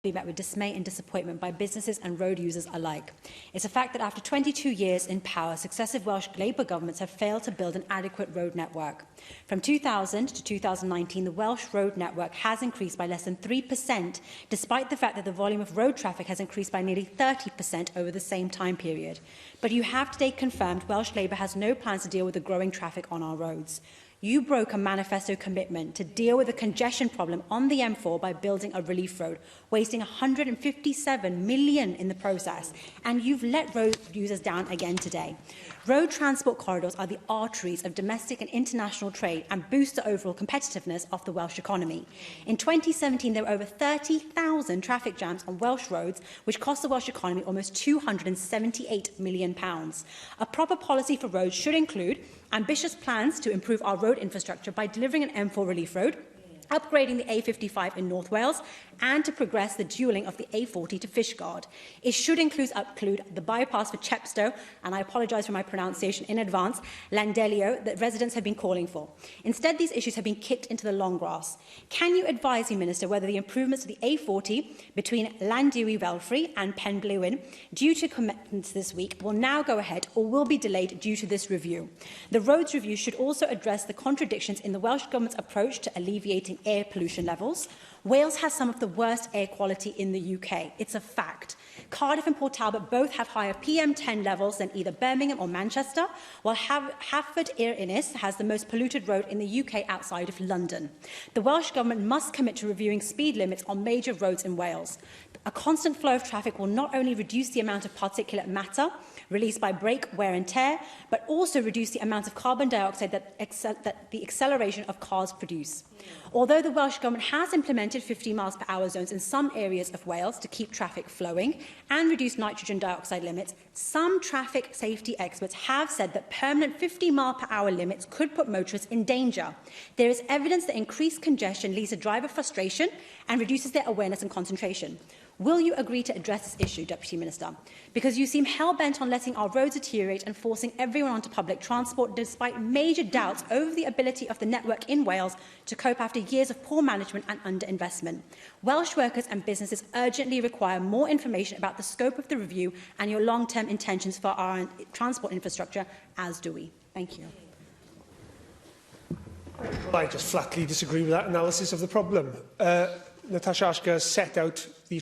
be met with dismay and disappointment by businesses and road users alike. It's a fact that after 22 years in power, successive Welsh Labour governments have failed to build an adequate road network. From 2000 to 2019, the Welsh road network has increased by less than 3%, despite the fact that the volume of road traffic has increased by nearly 30% over the same time period. But you have today confirmed Welsh Labour has no plans to deal with the growing traffic on our roads. You broke a manifesto commitment to deal with the congestion problem on the M4 by building a relief road, wasting £157 million in the process, and you've let road users down again today. Road transport corridors are the arteries of domestic and international trade and boost the overall competitiveness of the Welsh economy. In 2017, there were over 30,000 traffic jams on Welsh roads, which cost the Welsh economy almost £278 million. A proper policy for roads should include ambitious plans to improve our road infrastructure by delivering an M4 relief road, upgrading the A55 in North Wales, and to progress the dualling of the A40 to Fishguard. It should include the bypass for Chepstow, and I apologise for my pronunciation in advance, Llandelio, that residents have been calling for. Instead, these issues have been kicked into the long grass. Can you advise me, Minister, whether the improvements to the A40 between Llandewi-Belfry and Penblewin, due to commence this week, will now go ahead or will be delayed due to this review? The roads review should also address the contradictions in the Welsh Government's approach to alleviating air pollution levels. Wales has some of the worst air quality in the UK. It's a fact. Cardiff and Port Talbot both have higher PM10 levels than either Birmingham or Manchester, while Hafod-ir-Innis has the most polluted road in the UK outside of London. The Welsh Government must commit to reviewing speed limits on major roads in Wales. A constant flow of traffic will not only reduce the amount of particulate matter released by brake wear and tear, but also reduce the amount of carbon dioxide that the acceleration of cars produce. Although the Welsh Government has implemented 50 miles per hour zones in some areas of Wales to keep traffic flowing and reduce nitrogen dioxide limits, some traffic safety experts have said that permanent 50 mile per hour limits could put motorists in danger. There is evidence that increased congestion leads to driver frustration and reduces their awareness and concentration. Will you agree to address this issue, Deputy Minister? Because you seem hell-bent on letting our roads deteriorate and forcing everyone onto public transport, despite major doubts over the ability of the network in Wales to cope after years of poor management and underinvestment. Welsh workers and businesses urgently require more information about the scope of the review and your long-term intentions for our transport infrastructure, as do we. Thank you. Well, I just flatly disagree with that analysis of the problem. Natasha Asghar set out